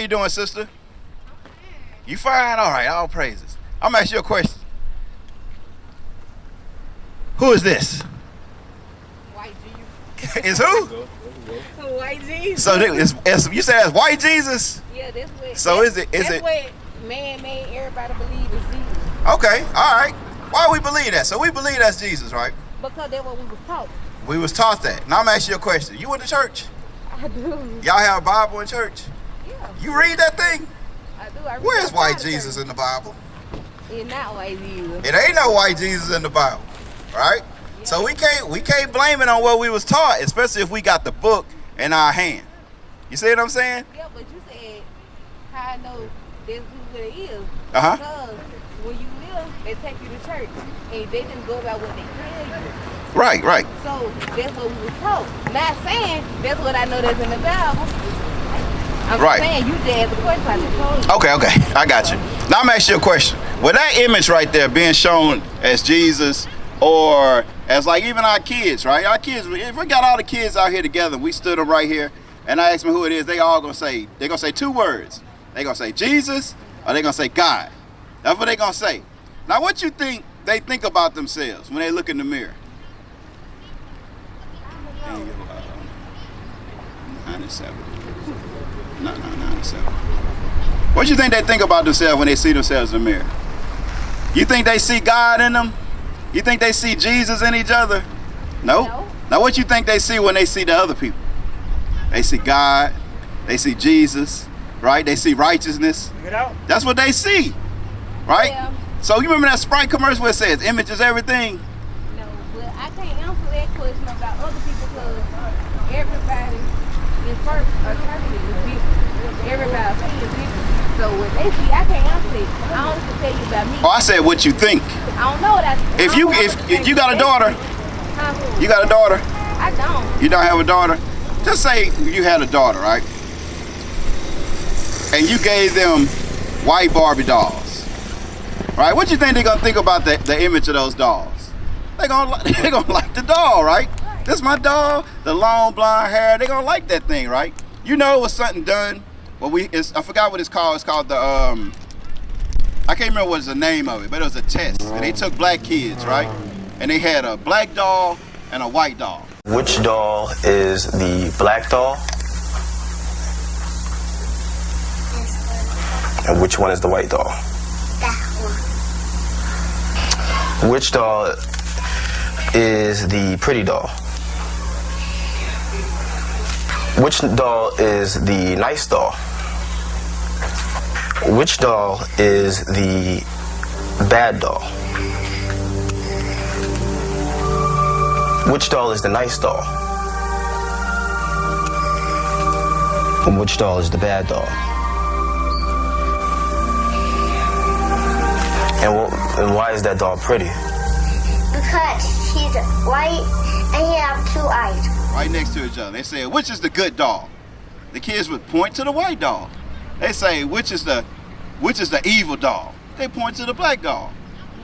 you doing, sister? You fine? All right, all praises. I'm gonna ask you a question. Who is this? White Jesus. Is who? White Jesus. So you said that's white Jesus? Yeah, that's what. So is it? That's what man made everybody believe is Jesus. Okay, all right. Why we believe that? So we believe that's Jesus, right? Because that's what we was taught. We was taught that. Now I'm gonna ask you a question. You went to church? I do. Y'all have a Bible in church? Yeah. You read that thing? I do. I read Where's white outside of Jesus church. in the Bible? It's not white Jesus. It ain't no white Jesus in the Bible, right? Yeah. So we can't blame it on what we was taught, especially if we got the book in our hand. You see what I'm saying? Yeah, but you said how I know that's who it is. Uh-huh. Because when you live, they take you to church and they didn't go about what they tell you. Right, right. So that's what we were taught. Not saying that's what I know that's in the Bible. I'm Right. saying you did the question I just told you. Okay, I got you. Now I'm gonna ask you a question. With that image right there being shown as Jesus, or as like even our kids, right? Our kids, if we got all the kids out here together, we stood them right here, and I asked them who it is, they're gonna say two words. They're gonna say Jesus, or they're gonna say God. That's what they're gonna say. Now what you think they think about themselves when they look in the mirror? 97. No, 97. What you think they think about themselves when they see themselves in the mirror? You think they see God in them? You think they see Jesus in each other? No. Now what you think they see when they see the other people? They see God, they see Jesus, right? They see righteousness. That's what they see, right? Yeah. So you remember that Sprite commercial where it says image is everything? No, but I can't answer that question about other people because everybody in first eternity is different. Everybody's opinion is different. So what they see, I can't answer it. I only can tell you about me. Oh, I said what you think. I don't know what I If you got a daughter, Huh? you got a daughter, I don't. you don't have a daughter, just say you had a daughter, right? And you gave them white Barbie dolls, right? What you think they're gonna think about the image of those dolls? They're gonna like the doll, right? This is my doll, the long blonde hair. They're gonna like that thing, right? You know it was something done. Well, I forgot what it's called. It's called the I can't remember what's the name of it, but it was a test, and they took black kids, right? And they had a black doll and a white doll. Which doll is the black doll? And which one is the white doll? That one. Which doll is the pretty doll? Which doll is the nice doll? Which doll is the bad doll? Which doll is the nice doll? And which doll is the bad doll? And why is that doll pretty? Because he's white and he has 2 eyes. Right next to each other. They say, which is the good doll? The kids would point to the white doll. They say, which is the evil doll? They point to the black doll.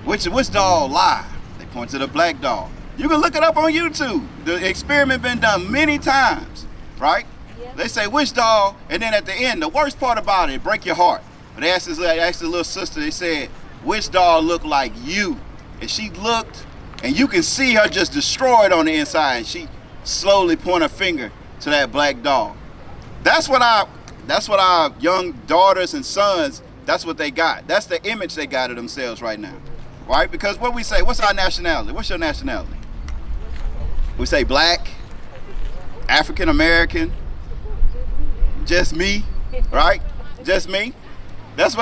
Which doll lie? They point to the black doll. You can look it up on YouTube. The experiment been done many times, right? Yeah. They say which doll, and then at the end, the worst part about it break your heart. But they asked the little sister, they said, which doll looked like you? And she looked, and you can see her just destroyed on the inside. And she slowly point her finger to that black doll. That's what our young daughters and sons, that's what they got. That's the image they got of themselves right now, right? Because what we say, what's our nationality? What's your nationality? We say black, African American, just me, right? Just me. That's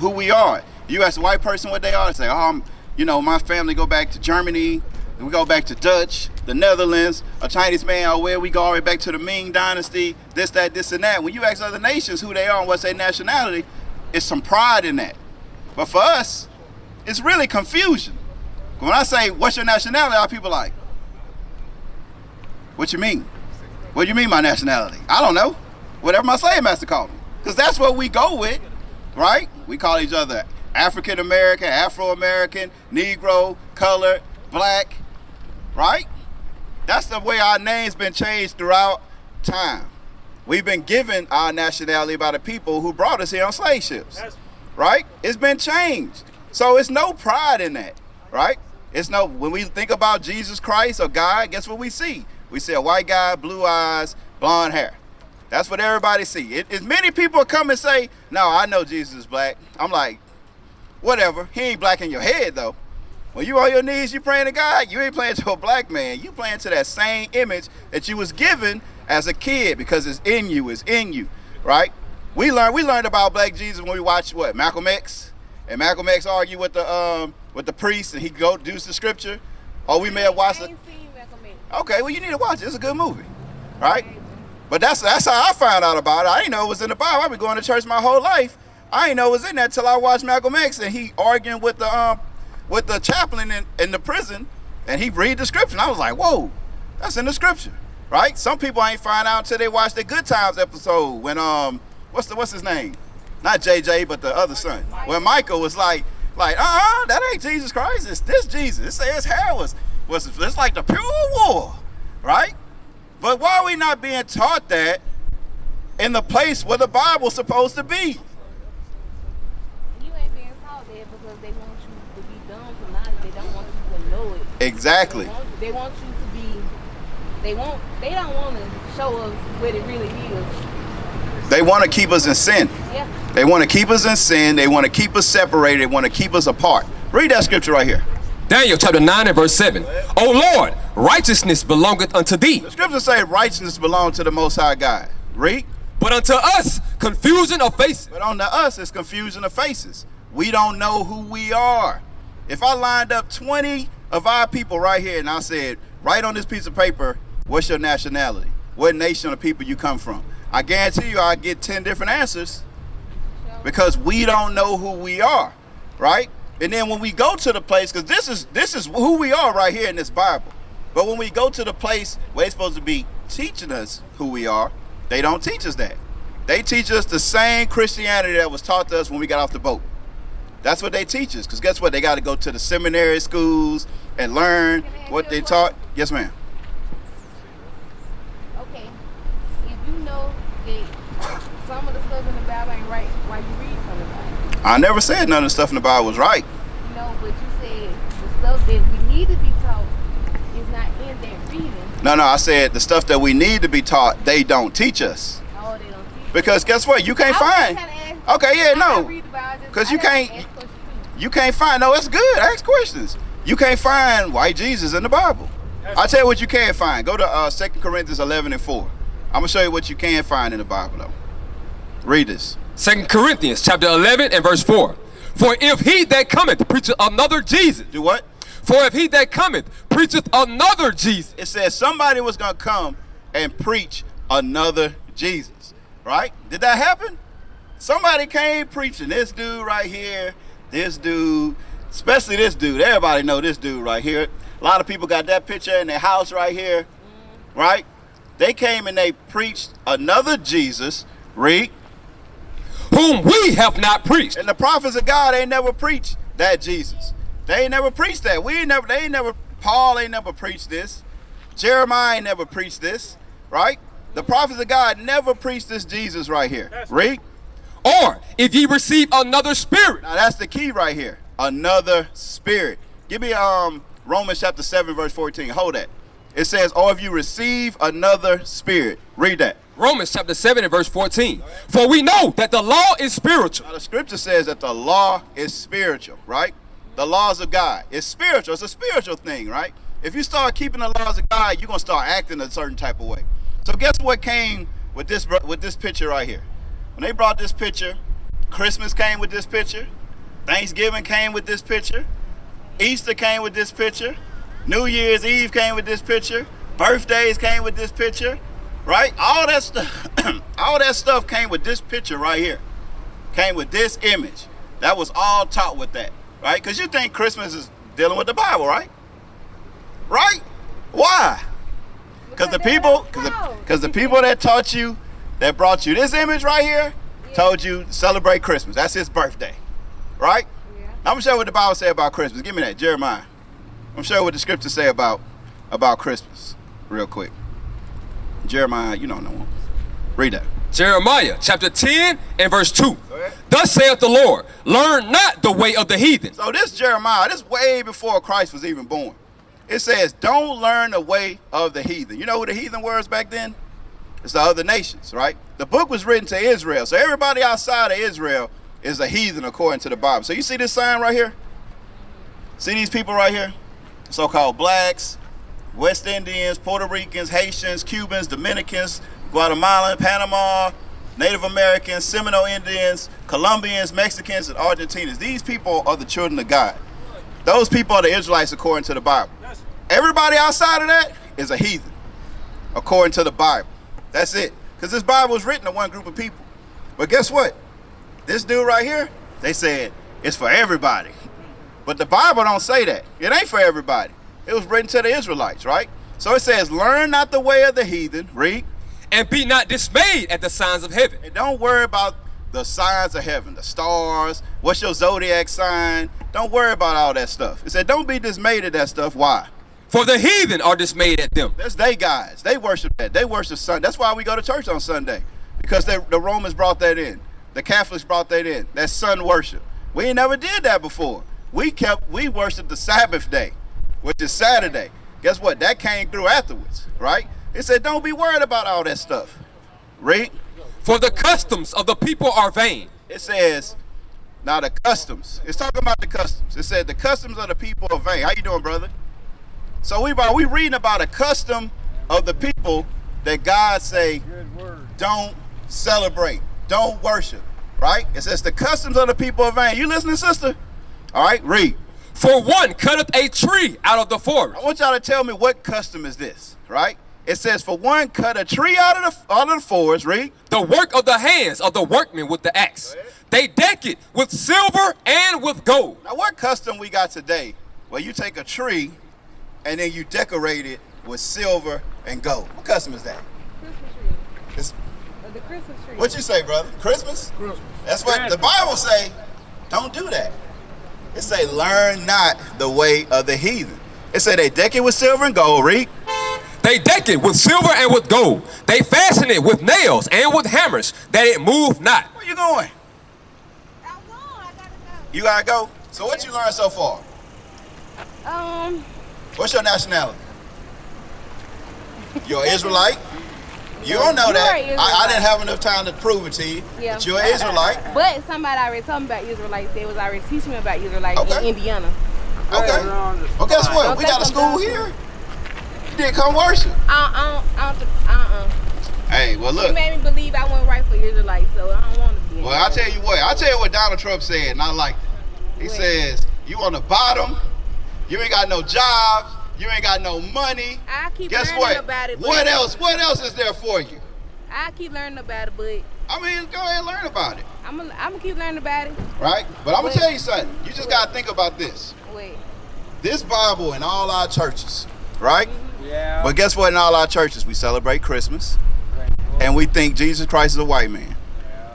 who we are. You ask a white person what they are, they say, my family go back to Germany, we go back to Dutch, the Netherlands, a Chinese man, we go all the way back to the Ming Dynasty, this, and that. When you ask other nations who they are and what's their nationality, it's some pride in that. But for us, it's really confusion. When I say, what's your nationality, our people like, what you mean? What do you mean my nationality? I don't know. Whatever my slave master called me. Because that's what we go with, right? We call each other African American, Afro American, Negro, colored, black, right? That's the way our names been changed throughout time. We've been given our nationality by the people who brought us here on slave ships, right? It's been changed. So it's no pride in that, right? It's no, when we think about Jesus Christ or God, guess what we see? We see a white guy, blue eyes, blonde hair. That's what everybody see. As many people come and say, no, I know Jesus is black. I'm like, whatever. He ain't black in your head, though. When you on your knees, you praying to God, you ain't praying to a black man. You praying to that same image that you was given as a kid because it's in you, right? We learned about black Jesus when we watched what, Malcolm X, and Malcolm X argue with the priest, and he go do the scripture. Or we may have watched it. Okay, well you need to watch it. It's a good movie, right? But that's how I found out about it. I didn't know it was in the Bible. I've been going to church my whole life. I didn't know it was in there till I watched Malcolm X, and he arguing with the chaplain in the prison, and he read the scripture. And I was like, whoa, that's in the scripture, right? Some people ain't find out until they watch the Good Times episode when what's his name? Not JJ, but the other son. When Michael was like, that ain't Jesus Christ. It's this Jesus. It says his hair was it's like the pure wool, right? But why are we not being taught that in the place where the Bible's supposed to be? You ain't being taught that because they want you to be dumb to knowledge. They don't want you to know it. Exactly. They want you to be. They don't want to show us what it really is. They want to keep us in sin. Yeah. They want to keep us in sin. They want to keep us separated. They want to keep us apart. Read that scripture right here. Daniel chapter 9 and verse 7. O Lord, righteousness belongeth unto thee. The scripture say righteousness belongs to the Most High God. Read. But unto us, confusion of faces. But unto us, it's confusion of faces. We don't know who we are. If I lined up 20 of our people right here and I said, write on this piece of paper, what's your nationality? What nation of people you come from? I guarantee you I'd get 10 different answers because we don't know who we are, right? And then when we go to the place, because this is who we are right here in this Bible. But when we go to the place where they're supposed to be teaching us who we are, they don't teach us that. They teach us the same Christianity that was taught to us when we got off the boat. That's what they teach us. Because guess what? They got to go to the seminary schools and learn what they taught. Yes, ma'am. Okay. If you know that some of the stuff in the Bible ain't right, why you read from the Bible? I never said none of the stuff in the Bible was right. No, but you said the stuff that we need to be taught is not in that reading. No, I said the stuff that we need to be taught, they don't teach us. Oh, they don't teach. Because guess what? You can't find. Okay, yeah, no. Because you can't find. No, it's good. Ask questions. You can't find white Jesus in the Bible. I'll tell you what you can find. Go to 2 Corinthians 11 and 4. I'm going to show you what you can find in the Bible, though. Read this. 2 Corinthians chapter 11 and verse 4. For if he that cometh preacheth another Jesus. Do what? For if he that cometh preacheth another Jesus. It says somebody was going to come and preach another Jesus, right? Did that happen? Somebody came preaching. This dude right here, this dude, especially this dude. Everybody know this dude right here. A lot of people got that picture in their house right here, right? They came and they preached another Jesus, read, whom we have not preached. And the prophets of God ain't never preached that Jesus. They ain't never preached that. Paul ain't never preached this. Jeremiah ain't never preached this, right? The prophets of God never preached this Jesus right here. Read. Or if ye receive another spirit. Now that's the key right here. Another spirit. Give me Romans chapter 7 verse 14. Hold that. It says, or if you receive another spirit. Read that. Romans chapter 7 and verse 14. For we know that the law is spiritual. Now the scripture says that the law is spiritual, right? The laws of God. It's spiritual. It's a spiritual thing, right? If you start keeping the laws of God, you're going to start acting a certain type of way. So guess what came with this picture right here? When they brought this picture, Christmas came with this picture. Thanksgiving came with this picture. Easter came with this picture. New Year's Eve came with this picture. Birthdays came with this picture. Right? All that stuff came with this picture right here. Came with this image. That was all taught with that. Right? Because you think Christmas is dealing with the Bible, right? Right? Why? Because the people that taught you, that brought you this image right here, told you celebrate Christmas. That's his birthday. Right? Yeah. I'm going to show you what the Bible say about Christmas. Give me that, Jeremiah. I'm going to show you what the scriptures say about Christmas real quick. Jeremiah, you don't know him. Read that. Jeremiah chapter 10 and verse 2. ahead. Thus saith the Lord, learn not the way of the heathen. So this Jeremiah, this way before Christ was even born. It says, don't learn the way of the heathen. You know who the heathen was back then? It's the other nations, right? The book was written to Israel. So everybody outside of Israel is a heathen according to the Bible. So you see this sign right here? See these people right here? So-called blacks, West Indians, Puerto Ricans, Haitians, Cubans, Dominicans, Guatemalan, Panama, Native Americans, Seminole Indians, Colombians, Mexicans, and Argentinians. These people are the children of God. Those people are the Israelites according to the Bible. Everybody outside of that is a heathen according to the Bible. That's it. Because this Bible was written to one group of people. But guess what? This dude right here, they said it's for everybody. But the Bible don't say that. It ain't for everybody. It was written to the Israelites, right? So it says, learn not the way of the heathen. Read. And be not dismayed at the signs of heaven. And don't worry about the signs of heaven, the stars, what's your zodiac sign. Don't worry about all that stuff. It said, don't be dismayed at that stuff. Why? For the heathen are dismayed at them. That's they guys. They worship that. They worship Sunday. That's why we go to church on Sunday. Because the Romans brought that in. The Catholics brought that in. That's sun worship. We ain't never did that before. We worshiped the Sabbath day, which is Saturday. Guess what? That came through afterwards, right? It said, don't be worried about all that stuff. Read. For the customs of the people are vain. It says, now the customs. It's talking about the customs. It said the customs of the people are vain. How you doing, brother? So we reading about a custom of the people that God say, don't celebrate, don't worship, right? It says the customs of the people are vain. You listening, sister? All right, read. For one cutteth a tree out of the forest. I want y'all to tell me what custom is this, right? It says, for one cut a tree out of the forest, read. The work of the hands of the workmen with the axe. They deck it with silver and with gold. Now what custom we got today where you take a tree and then you decorate it with silver and gold? What custom is that? Christmas tree. It's, The Christmas tree. what you say, brother? Christmas? Christmas. That's what the Bible say. Don't do that. It say, learn not the way of the heathen. It say they deck it with silver and gold. Read. They deck it with silver and with gold. They fasten it with nails and with hammers, that it move not. Where you going? I'm going. I gotta go. You gotta go. So what you learned so far? What's your nationality? You're an Israelite? You don't know You that. are an Israelite. I didn't have enough time to prove it to you. Yeah. But you're an Israelite. But somebody already told me about Israelites. They was already teaching me about Israelites Okay. in Indiana. Okay. Well, guess what? We got a school here. You didn't come worship. Hey, well He look. made me believe I wasn't right for Israelites, so I don't want to be. Well, I'll tell you what Donald Trump said, and I like it. He says, you on the bottom, you ain't got no jobs, you ain't got no money. I keep Guess learning what? about it. What else? What else is there for you? I keep learning about it, but I mean, go ahead and learn about it, I'm gonna keep learning about it. right? But I'm gonna Wait. tell you something. You just gotta think about this. Wait. This Bible in all our churches, right? Yeah. But guess what? In all our churches, we celebrate Christmas, and we think Jesus Christ is a white man.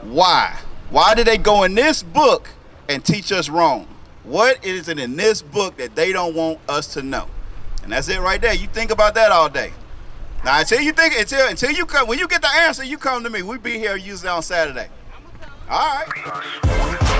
Why? Why did they go in this book and teach us wrong? What is it in this book that they don't want us to know? And that's it right there. You think about that all day. Now until you come, when you get the answer, you come to me. We be here usually on Saturday. All right.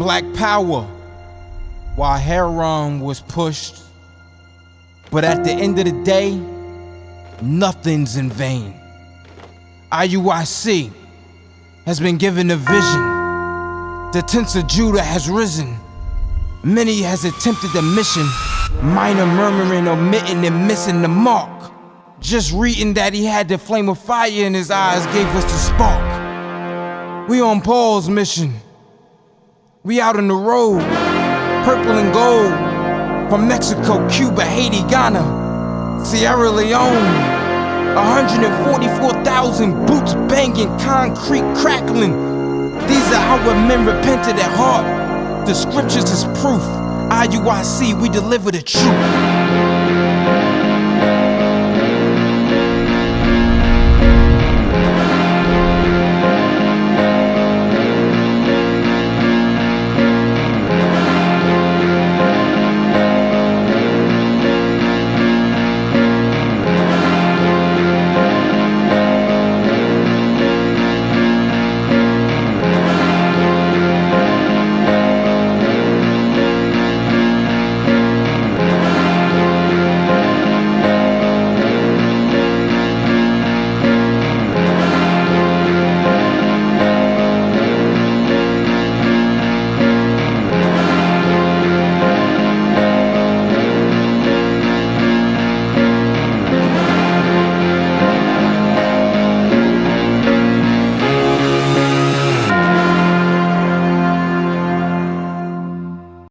black power while heroin was pushed. But at the end of the day, nothing's in vain. IUIC has been given a vision. The tents of Judah has risen. Many has attempted the mission, minor murmuring, omitting, and missing the mark. Just reading that he had the flame of fire in his eyes gave us the spark. We on Paul's mission. We out on the road, purple and gold, from Mexico, Cuba, Haiti, Ghana, Sierra Leone. 144,000 boots banging, concrete crackling. These are how men repented at heart. The scriptures is proof. IUIC, we deliver the truth.